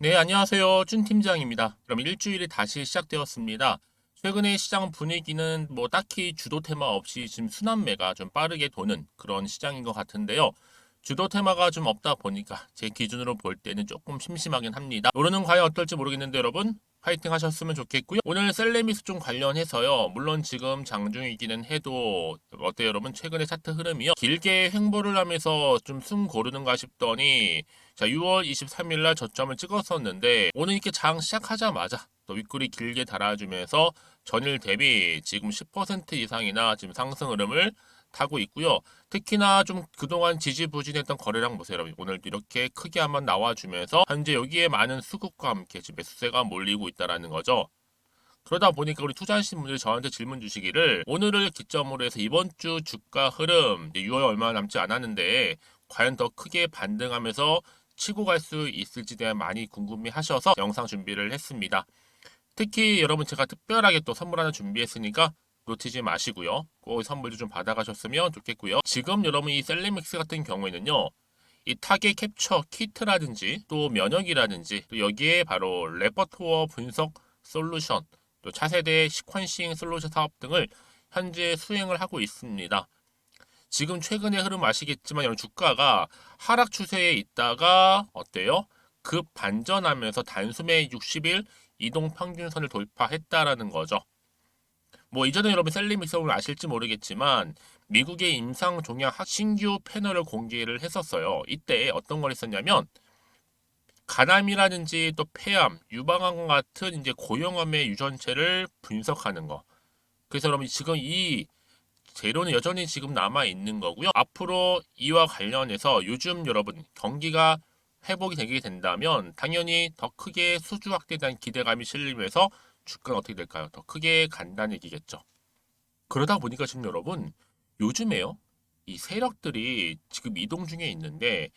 네, 안녕하세요. 준 팀장입니다. 그럼 일주일이 다시 시작되었습니다. 최근에 시장 분위기는 뭐 딱히 주도 테마 없이 지금 순환매가 좀 빠르게 도는 그런 시장인 것 같은데요. 주도 테마가 좀 없다 보니까 제 기준으로 볼 때는 조금 심심하긴 합니다. 오늘은 과연 어떨지 모르겠는데 여러분 파이팅 하셨으면 좋겠고요. 오늘 셀레미스 좀 관련해서요. 물론 지금 장중이기는 해도 어때요 여러분? 최근에 차트 흐름이요. 길게 횡보를 하면서 좀 숨 고르는가 싶더니 자 6월 23일 날 저점을 찍었었는데 오늘 이렇게 장 시작하자마자 또 윗골이 길게 달아주면서 전일 대비 지금 10% 이상이나 지금 상승 흐름을 타고 있고요. 특히나 좀 그동안 지지부진했던 거래량 보세요. 여러분. 오늘도 이렇게 크게 한번 나와주면서 현재 여기에 많은 수급과 함께 지금 매수세가 몰리고 있다라는 거죠. 그러다 보니까 우리 투자하신 분들이 저한테 질문 주시기를 오늘을 기점으로 해서 이번 주 주가 흐름 6월 얼마 남지 않았는데 과연 더 크게 반등하면서 치고 갈 수 있을지 대해 많이 궁금해 하셔서 영상 준비를 했습니다. 특히 여러분 제가 특별하게 또 선물 하나 준비했으니까 놓치지 마시고요. 꼭 선물도 좀 받아가셨으면 좋겠고요. 지금 여러분 이 셀리믹스 같은 경우에는요. 이 타겟 캡처 키트라든지 또 면역이라든지 또 여기에 바로 레퍼토어 분석 솔루션 또 차세대 시퀀싱 솔루션 사업 등을 현재 수행을 하고 있습니다. 지금 최근의 흐름 아시겠지만 여러분 주가가 하락 추세에 있다가 어때요? 급 반전하면서 단숨에 60일 이동 평균선을 돌파했다라는 거죠. 뭐 이전에 여러분 셀리믹스를 아실지 모르겠지만 미국의 임상 종양 신규 패널을 공개를 했었어요. 이때 어떤 걸 했었냐면 간암이라든지 또 폐암, 유방암 같은 이제 고형암의 유전체를 분석하는 거. 그래서 여러분 지금 이 재료는 여전히 지금 남아 있는 거고요. 앞으로 이와 관련해서 요즘 여러분 경기가 회복이 되게 된다면 당연히 더 크게 수주 확대에 대한 기대감이 실리면서 주가는 어떻게 될까요? 더 크게 간다는 얘기겠죠. 그러다 보니까 지금 여러분 요즘에요. 이 세력들이 지금 이동 중에 있는데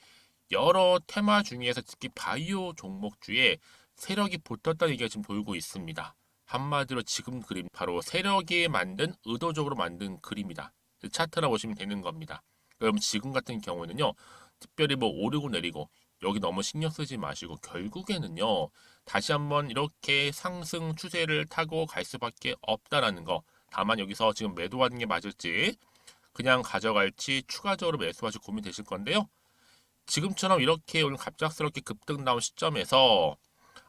여러 테마 중에서 특히 바이오 종목주에 세력이 붙었다는 얘기가 지금 돌고 있습니다. 한마디로 지금 그림 바로 세력이 만든 의도적으로 만든 그림이다. 차트라 보시면 되는 겁니다. 그럼 지금 같은 경우는요. 특별히 뭐 오르고 내리고 여기 너무 신경 쓰지 마시고 결국에는요. 다시 한번 이렇게 상승 추세를 타고 갈 수밖에 없다라는 거. 다만 여기서 지금 매도하는 게 맞을지 그냥 가져갈지 추가적으로 매수하실 고민되실 건데요. 지금처럼 이렇게 오늘 갑작스럽게 급등 나온 시점에서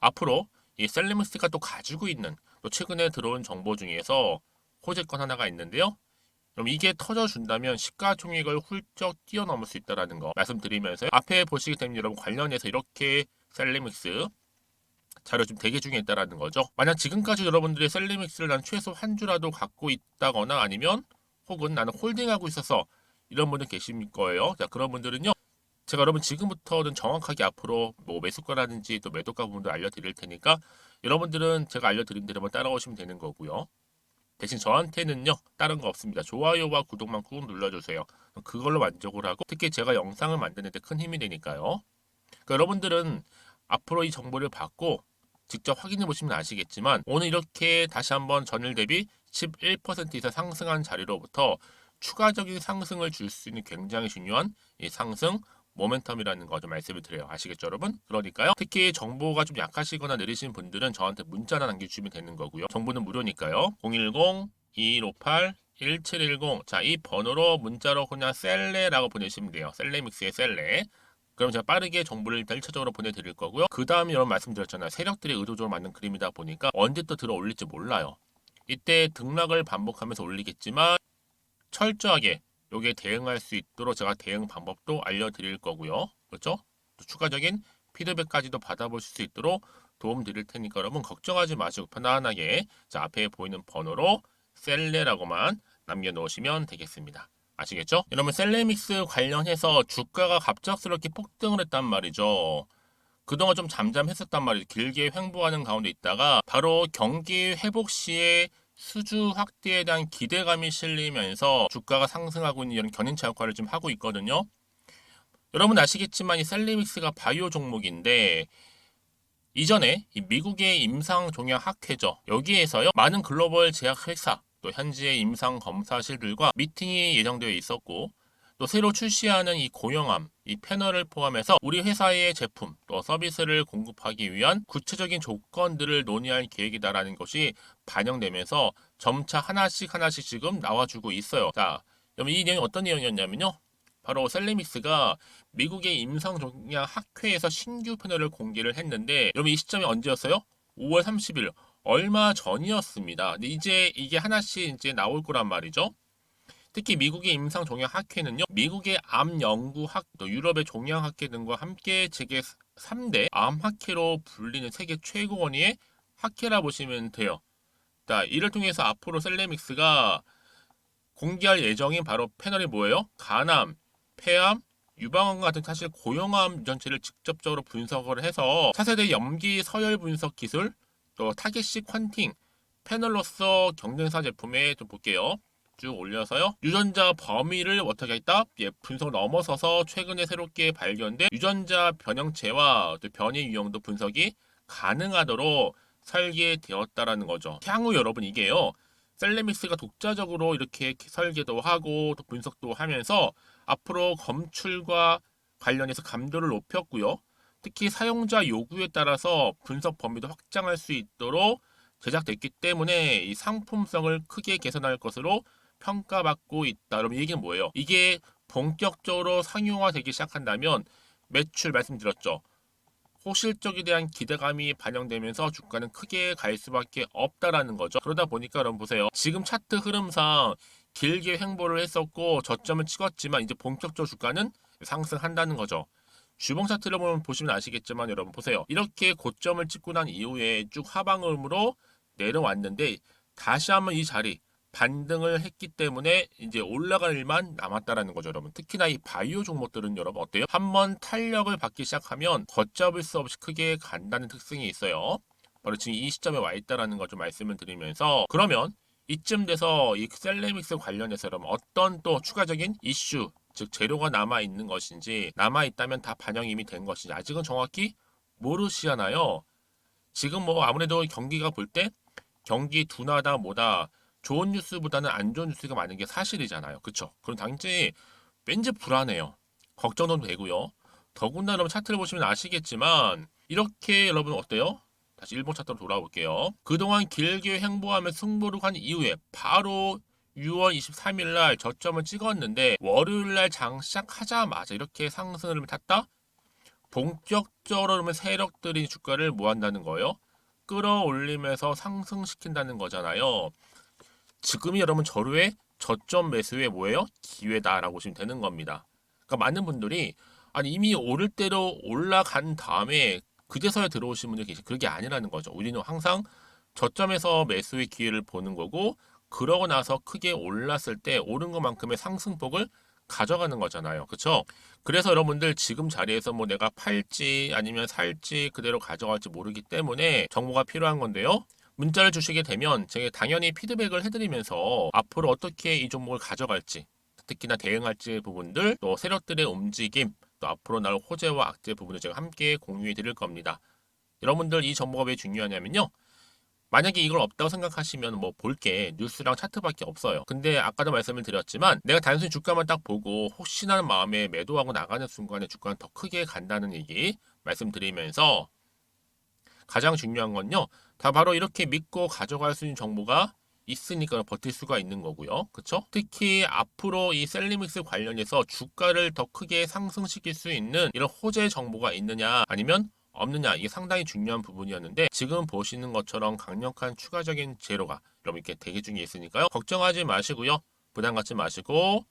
앞으로 이 셀레무스가 또 가지고 있는 또 최근에 들어온 정보 중에서 호재권 하나가 있는데요. 그럼 이게 터져준다면 시가총액을 훌쩍 뛰어넘을 수 있다는 거 말씀드리면서 앞에 보시게 되면 여러분 관련해서 이렇게 셀레믹스 자료 좀 대기 중에 있다라는 거죠. 만약 지금까지 여러분들이 셀레믹스를 난 최소 한 주라도 갖고 있다거나 아니면 혹은 나는 홀딩하고 있어서 이런 분들 계실 거예요. 자, 그런 분들은요. 제가 여러분 지금부터는 정확하게 앞으로 뭐 매수가라든지 또 매도가 부분도 알려드릴 테니까 여러분들은 제가 알려드린 대로 한번 따라오시면 되는 거고요. 대신 저한테는요 다른 거 없습니다. 좋아요와 구독만 꾹 눌러주세요. 그걸로 만족을 하고 특히 제가 영상을 만드는 데 큰 힘이 되니까요. 그러니까 여러분들은 앞으로 이 정보를 받고 직접 확인해 보시면 아시겠지만 오늘 이렇게 다시 한번 전일 대비 11% 이상 상승한 자리로부터 추가적인 상승을 줄 수 있는 굉장히 중요한 이 상승 모멘텀이라는 거 좀 말씀을 드려요. 아시겠죠, 여러분? 그러니까요. 특히 정보가 좀 약하시거나 느리신 분들은 저한테 문자나 남겨주시면 되는 거고요. 정보는 무료니까요. 010-2158-1710 자, 이 번호로 문자로 그냥 셀레라고 보내시면 돼요. 셀레믹스의 셀레. 그럼 제가 빠르게 정보를 일단 1차적으로 보내드릴 거고요. 그 다음에 여러분 말씀드렸잖아요. 세력들이 의도적으로 만든 그림이다 보니까 언제 또 들어 올릴지 몰라요. 이때 등락을 반복하면서 올리겠지만 철저하게 요게 대응할 수 있도록 제가 대응 방법도 알려드릴 거고요. 그렇죠? 또 추가적인 피드백까지도 받아보실 수 있도록 도움 드릴 테니까 여러분 걱정하지 마시고 편안하게 자, 앞에 보이는 번호로 셀레라고만 남겨놓으시면 되겠습니다. 아시겠죠? 여러분 셀레믹스 관련해서 주가가 갑작스럽게 폭등을 했단 말이죠. 그동안 좀 잠잠했었단 말이죠. 길게 횡보하는 가운데 있다가 바로 경기 회복 시에 수주 확대에 대한 기대감이 실리면서 주가가 상승하고 있는 이런 견인차 역할을 지금 하고 있거든요. 여러분 아시겠지만 이 셀리믹스가 바이오 종목인데 이전에 이 미국의 임상 종양 학회죠. 여기에서요 많은 글로벌 제약 회사 또 현지의 임상 검사실들과 미팅이 예정되어 있었고 또 새로 출시하는 이 고용함, 이 패널을 포함해서 우리 회사의 제품 또 서비스를 공급하기 위한 구체적인 조건들을 논의할 계획이다라는 것이 반영되면서 점차 하나씩 지금 나와주고 있어요. 자, 그럼 이 내용이 어떤 내용이었냐면요. 바로 셀레믹스가 미국의 임상종양 학회에서 신규 패널을 공개를 했는데 여러분 이 시점이 언제였어요? 5월 30일 얼마 전이었습니다. 근데 이제 이게 하나씩 이제 나올 거란 말이죠. 특히 미국의 임상종양학회는요, 미국의 암연구학, 또 유럽의 종양학회 등과 함께 세계 3대 암학회로 불리는 세계 최고 권위의 학회라 보시면 돼요. 자, 이를 통해서 앞으로 셀레믹스가 공개할 예정인 바로 패널이 뭐예요? 간암, 폐암, 유방암 같은 사실 고형암 유전체를 직접적으로 분석을 해서 차세대 염기 서열 분석 기술, 또 타겟식 퀀팅, 패널로서 경쟁사 제품에 좀 볼게요. 쭉 올려서요. 유전자 범위를 어떻게 했다? 분석 넘어서서 최근에 새롭게 발견된 유전자 변형체와 또 변이 유형도 분석이 가능하도록 설계되었다라는 거죠. 향후 여러분 이게요. 셀레믹스가 독자적으로 이렇게 설계도 하고 또 분석도 하면서 앞으로 검출과 관련해서 감도를 높였고요. 특히 사용자 요구에 따라서 분석 범위도 확장할 수 있도록 제작됐기 때문에 이 상품성을 크게 개선할 것으로 평가받고 있다. 그럼 이 얘기는 뭐예요? 이게 본격적으로 상용화되기 시작한다면 매출 말씀드렸죠. 호실적에 대한 기대감이 반영되면서 주가는 크게 갈 수밖에 없다라는 거죠. 그러다 보니까 여러분 보세요. 지금 차트 흐름상 길게 횡보를 했었고 저점을 찍었지만 이제 본격적으로 주가는 상승한다는 거죠. 주봉 차트를 보시면 아시겠지만 여러분 보세요. 이렇게 고점을 찍고 난 이후에 쭉 하방음으로 내려왔는데 다시 한번 이 자리 반등을 했기 때문에 이제 올라갈 일만 남았다라는 거죠, 여러분. 특히나 이 바이오 종목들은 여러분 어때요? 한번 탄력을 받기 시작하면 걷잡을 수 없이 크게 간다는 특징이 있어요. 바로 지금 이 시점에 와 있다라는 거 좀 말씀을 드리면서 그러면 이쯤 돼서 이 셀레믹스 관련해서 여러분 어떤 또 추가적인 이슈, 즉 재료가 남아 있는 것인지 남아 있다면 다 반영이 이미 된 것인지 아직은 정확히 모르시잖아요. 지금 뭐 아무래도 경기가 볼 때 경기 둔하다 뭐다 좋은 뉴스보다는 안 좋은 뉴스가 많은 게 사실이잖아요. 그쵸? 그럼 당연히 왠지 불안해요. 걱정도 되고요. 더군다나 여러분 차트를 보시면 아시겠지만 이렇게 여러분 어때요? 다시 일본 차트로 돌아올게요. 그동안 길게 횡보하며 승부를 한 이후에 바로 6월 23일 날 저점을 찍었는데 월요일 날 장 시작하자마자 이렇게 상승을 탔다? 본격적으로 그러면 세력들이 주가를 뭐 한다는 거예요? 끌어올리면서 상승시킨다는 거잖아요. 지금이 여러분 저류의 저점 매수의 뭐예요? 기회다라고 보시면 되는 겁니다. 그러니까 많은 분들이 아니 이미 오를 대로 올라간 다음에 그제서야 들어오신 분들이 계시 그게 아니라는 거죠. 우리는 항상 저점에서 매수의 기회를 보는 거고 그러고 나서 크게 올랐을 때 오른 것만큼의 상승폭을 가져가는 거잖아요. 그렇죠? 그래서 여러분들 지금 자리에서 뭐 내가 팔지 아니면 살지 그대로 가져갈지 모르기 때문에 정보가 필요한 건데요. 문자를 주시게 되면 제가 당연히 피드백을 해드리면서 앞으로 어떻게 이 종목을 가져갈지 특히나 대응할지 부분들 또 세력들의 움직임 또 앞으로 나올 호재와 악재 부분을 제가 함께 공유해 드릴 겁니다. 여러분들 이 정보가 왜 중요하냐면요. 만약에 이걸 없다고 생각하시면 뭐 볼 게 뉴스랑 차트밖에 없어요. 근데 아까도 말씀을 드렸지만 내가 단순히 주가만 딱 보고 혹시나 하는 마음에 매도하고 나가는 순간에 주가는 더 크게 간다는 얘기 말씀드리면서 가장 중요한 건요. 다 바로 이렇게 믿고 가져갈 수 있는 정보가 있으니까 버틸 수가 있는 거고요. 그쵸? 특히 앞으로 이 셀리믹스 관련해서 주가를 더 크게 상승시킬 수 있는 이런 호재 정보가 있느냐 아니면 없느냐 이게 상당히 중요한 부분이었는데 지금 보시는 것처럼 강력한 추가적인 재료가 여러분 이렇게 대기 중에 있으니까요. 걱정하지 마시고요. 부담 갖지 마시고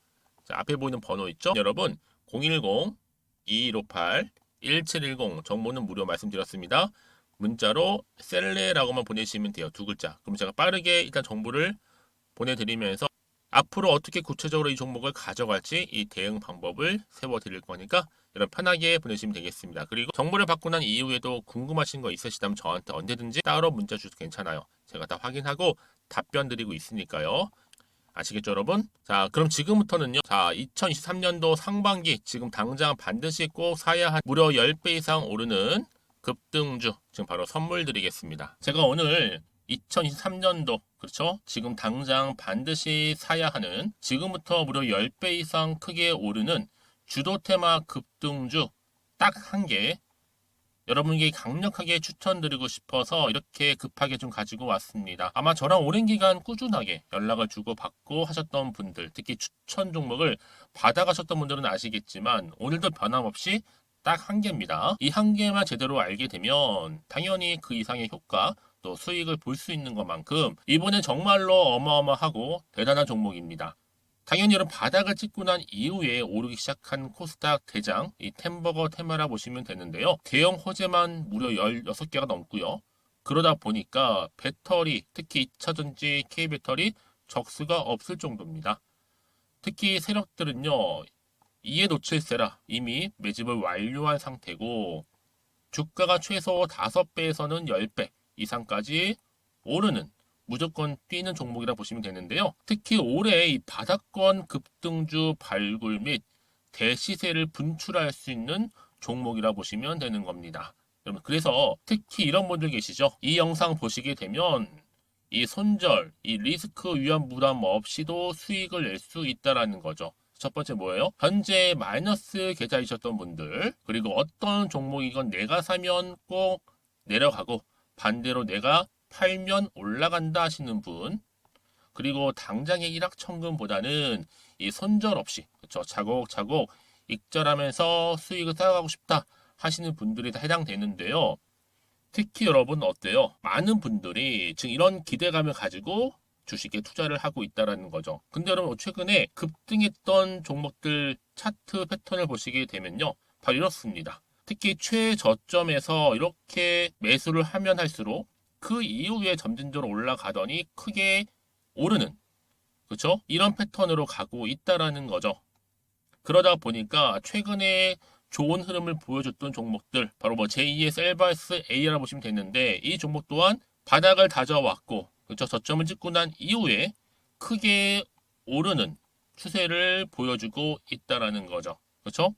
자, 앞에 보이는 번호 있죠? 여러분 010-2158-1710 정보는 무료 말씀드렸습니다. 문자로 셀레라고만 보내시면 돼요. 두 글자. 그럼 제가 빠르게 일단 정보를 보내드리면서 앞으로 어떻게 구체적으로 이 종목을 가져갈지 이 대응 방법을 세워드릴 거니까 여러분 편하게 보내시면 되겠습니다. 그리고 정보를 받고 난 이후에도 궁금하신 거 있으시다면 저한테 언제든지 따로 문자 주셔도 괜찮아요. 제가 다 확인하고 답변 드리고 있으니까요. 아시겠죠, 여러분? 자, 그럼 지금부터는요. 자, 2023년도 상반기 지금 당장 반드시 꼭 사야 한 무려 10배 이상 오르는 급등주 지금 바로 선물 드리겠습니다. 제가 오늘 2023년도, 그렇죠? 지금 당장 반드시 사야 하는, 지금부터 무려 10배 이상 크게 오르는 주도 테마 급등주 딱 한 개, 여러분께 강력하게 추천드리고 싶어서 이렇게 급하게 좀 가지고 왔습니다. 아마 저랑 오랜 기간 꾸준하게 연락을 주고받고 하셨던 분들, 특히 추천 종목을 받아가셨던 분들은 아시겠지만 오늘도 변함없이 딱 한 개입니다. 이 한 개만 제대로 알게 되면 당연히 그 이상의 효과, 또 수익을 볼 수 있는 것만큼 이번엔 정말로 어마어마하고 대단한 종목입니다. 당연히 여러분 바닥을 찍고 난 이후에 오르기 시작한 코스닥 대장 이 템버거 테마라 보시면 되는데요. 대형 호재만 무려 16개가 넘고요. 그러다 보니까 배터리, 특히 2차전지 K배터리 적수가 없을 정도입니다. 특히 세력들은요. 이에 놓칠세라 이미 매집을 완료한 상태고 주가가 최소 5배에서는 10배 이상까지 오르는 무조건 뛰는 종목이라 보시면 되는데요. 특히 올해 이 바닥권 급등주 발굴 및 대시세를 분출할 수 있는 종목이라 보시면 되는 겁니다. 여러분 그래서 특히 이런 분들 계시죠. 이 영상 보시게 되면 이 손절, 이 리스크 위험 부담 없이도 수익을 낼 수 있다라는 거죠. 첫 번째 뭐예요? 현재 마이너스 계좌이셨던 분들, 그리고 어떤 종목이건 내가 사면 꼭 내려가고 반대로 내가 팔면 올라간다 하시는 분, 그리고 당장의 일확천금보다는 이 손절 없이 그렇죠? 차곡차곡 익절하면서 수익을 쌓아가고 싶다 하시는 분들이 다 해당되는데요. 특히 여러분 어때요? 많은 분들이 지금 이런 기대감을 가지고 주식에 투자를 하고 있다는 거죠. 근데 여러분 최근에 급등했던 종목들 차트 패턴을 보시게 되면요. 바로 이렇습니다. 특히 최저점에서 이렇게 매수를 하면 할수록 그 이후에 점진적으로 올라가더니 크게 오르는, 그렇죠? 이런 패턴으로 가고 있다라는 거죠. 그러다 보니까 최근에 좋은 흐름을 보여줬던 종목들, 바로 뭐 제2의 셀바스 A라 보시면 되는데 이 종목 또한 바닥을 다져왔고, 그렇죠? 저점을 찍고 난 이후에 크게 오르는 추세를 보여주고 있다라는 거죠. 그렇죠?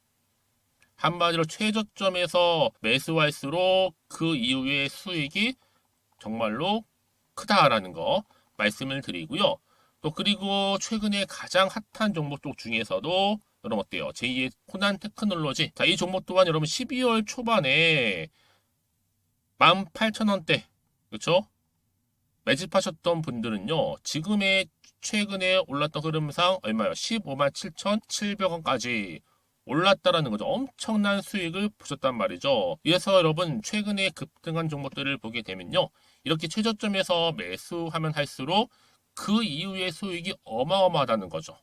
한마디로 최저점에서 매수할수록 그 이후에 수익이 정말로 크다라는 거 말씀을 드리고요. 또 그리고 최근에 가장 핫한 종목 쪽 중에서도 여러분 어때요? 제2의 코난 테크놀로지. 자, 이 종목 또한 여러분 12월 초반에 18,000원대, 그렇죠? 매집하셨던 분들은요. 지금의 최근에 올랐던 흐름상 얼마요? 157,700원까지 올랐다라는 거죠. 엄청난 수익을 보셨단 말이죠. 그래서 여러분 최근에 급등한 종목들을 보게 되면요. 이렇게 최저점에서 매수하면 할수록 그 이후의 수익이 어마어마하다는 거죠.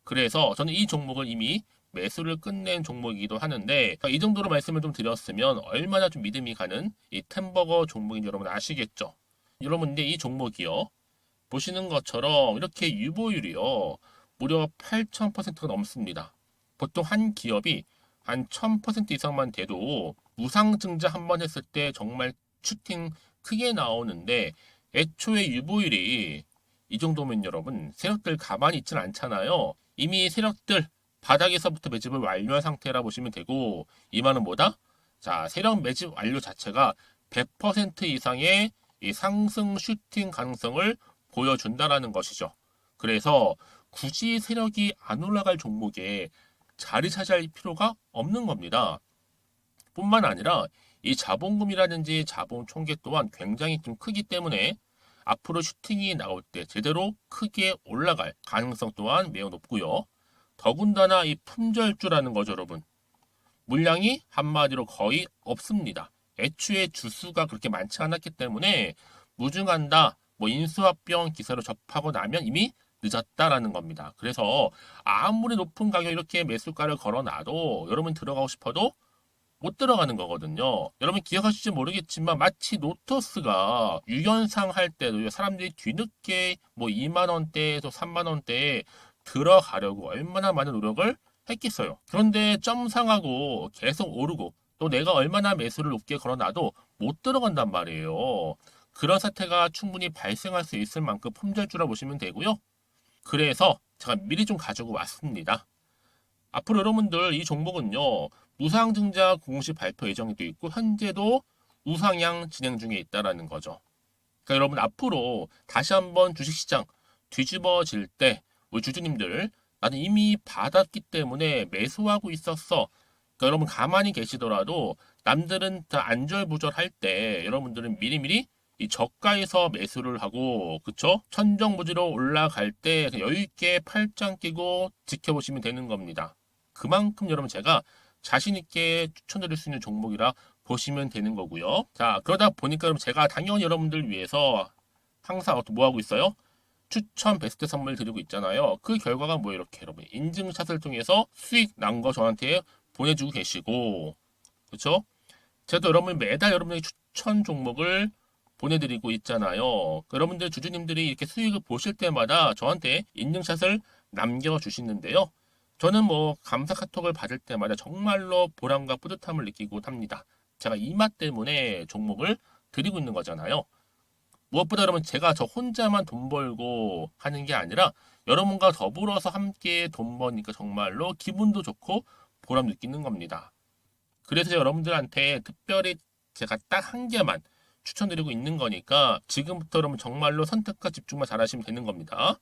그래서 저는 이 종목을 이미 매수를 끝낸 종목이기도 하는데 이 정도로 말씀을 좀 드렸으면 얼마나 좀 믿음이 가는 이 템버거 종목인지 여러분 아시겠죠? 여러분 근데 이 종목이요. 보시는 것처럼 이렇게 유보율이요. 무려 8,000%가 넘습니다. 보통 한 기업이 한 1000% 이상만 돼도 무상증자 한 번 했을 때 정말 슈팅 크게 나오는데 애초에 유보율이 이 정도면 여러분 세력들 가만히 있진 않잖아요. 이미 세력들 바닥에서부터 매집을 완료한 상태라 보시면 되고 이 말은 뭐다? 자, 세력 매집 완료 자체가 100% 이상의 이 상승 슈팅 가능성을 보여준다라는 것이죠. 그래서 굳이 세력이 안 올라갈 종목에 자리 차지할 필요가 없는 겁니다. 뿐만 아니라 이 자본금이라든지 자본 총계 또한 굉장히 좀 크기 때문에 앞으로 슈팅이 나올 때 제대로 크게 올라갈 가능성 또한 매우 높고요. 더군다나 이 품절주라는 거죠, 여러분. 물량이 한마디로 거의 없습니다. 애초에 주수가 그렇게 많지 않았기 때문에 무증한다, 뭐 인수합병 기사로 접하고 나면 이미 늦었다라는 겁니다. 그래서 아무리 높은 가격 이렇게 매수가를 걸어놔도 여러분 들어가고 싶어도 못 들어가는 거거든요. 여러분 기억하실지 모르겠지만 마치 노토스가 유연상 할 때도 사람들이 뒤늦게 뭐 2만 원대에서 3만 원대에 들어가려고 얼마나 많은 노력을 했겠어요. 그런데 점상하고 계속 오르고 또 내가 얼마나 매수를 높게 걸어놔도 못 들어간단 말이에요. 그런 사태가 충분히 발생할 수 있을 만큼 품절주라 보시면 되고요. 그래서 제가 미리 좀 가지고 왔습니다. 앞으로 여러분들 이 종목은요. 무상증자 공식 발표 예정이 되어 있고 현재도 우상향 진행 중에 있다라는 거죠. 그러니까 여러분 앞으로 다시 한번 주식시장 뒤집어질 때 우리 주주님들 나는 이미 받았기 때문에 매수하고 있었어. 그러니까 여러분 가만히 계시더라도 남들은 다 안절부절할 때 여러분들은 미리미리 이 저가에서 매수를 하고 그쵸? 천정부지로 올라갈 때 여유 있게 팔짱 끼고 지켜보시면 되는 겁니다. 그만큼 여러분 제가 자신 있게 추천드릴 수 있는 종목이라 보시면 되는 거고요. 자, 그러다 보니까 여러분 제가 당연히 여러분들 위해서 항상 뭐 하고 있어요? 추천 베스트 선물 드리고 있잖아요. 그 결과가 뭐 이렇게 여러분 인증샷을 통해서 수익 난 거 저한테 보내주고 계시고 그렇죠? 제가 여러분 매달 여러분에게 추천 종목을 보내드리고 있잖아요. 여러분들 주주님들이 이렇게 수익을 보실 때마다 저한테 인증샷을 남겨주시는데요. 저는 뭐 감사 카톡을 받을 때마다 정말로 보람과 뿌듯함을 느끼고 합니다. 제가 이 맛 때문에 종목을 드리고 있는 거잖아요. 무엇보다 여러분 제가 저 혼자만 돈 벌고 하는 게 아니라 여러분과 더불어서 함께 돈 버니까 정말로 기분도 좋고 보람 느끼는 겁니다. 그래서 제가 여러분들한테 특별히 제가 딱 한 개만 추천드리고 있는 거니까 지금부터 여러분 정말로 선택과 집중만 잘하시면 되는 겁니다.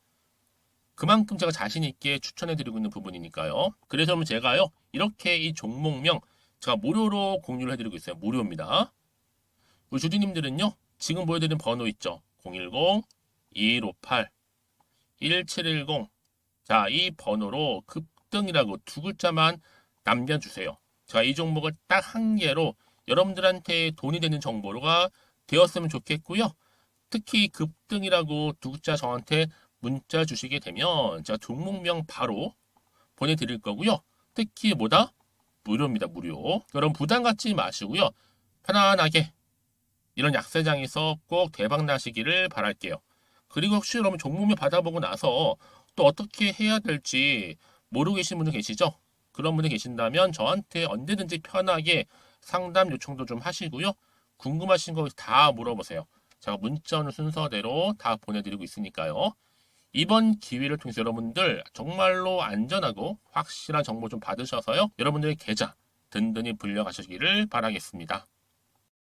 그만큼 제가 자신 있게 추천해드리고 있는 부분이니까요. 그래서 여러분 제가요 이렇게 이 종목명 제가 무료로 공유를 해드리고 있어요. 무료입니다. 우리 주주님들은요 지금 보여드린 번호 있죠. 010-2158-1710 자, 이 번호로 급등이라고 두 글자만 남겨주세요. 자, 이 종목을 딱 한 개로 여러분들한테 돈이 되는 정보가 되었으면 좋겠고요. 특히 급등이라고 두 글자 저한테 문자 주시게 되면 제가 종목명 바로 보내드릴 거고요. 특히 뭐다? 무료입니다. 무료. 여러분 부담 갖지 마시고요. 편안하게 이런 약세장에서 꼭 대박 나시기를 바랄게요. 그리고 혹시 여러분 종목명 받아보고 나서 또 어떻게 해야 될지 모르고 계신 분들 계시죠? 그런 분들 계신다면 저한테 언제든지 편하게 상담 요청도 좀 하시고요. 궁금하신 거 다 물어보세요. 제가 문자 오는 순서대로 다 보내드리고 있으니까요. 이번 기회를 통해서 여러분들 정말로 안전하고 확실한 정보 좀 받으셔서요. 여러분들의 계좌 든든히 불려가시기를 바라겠습니다.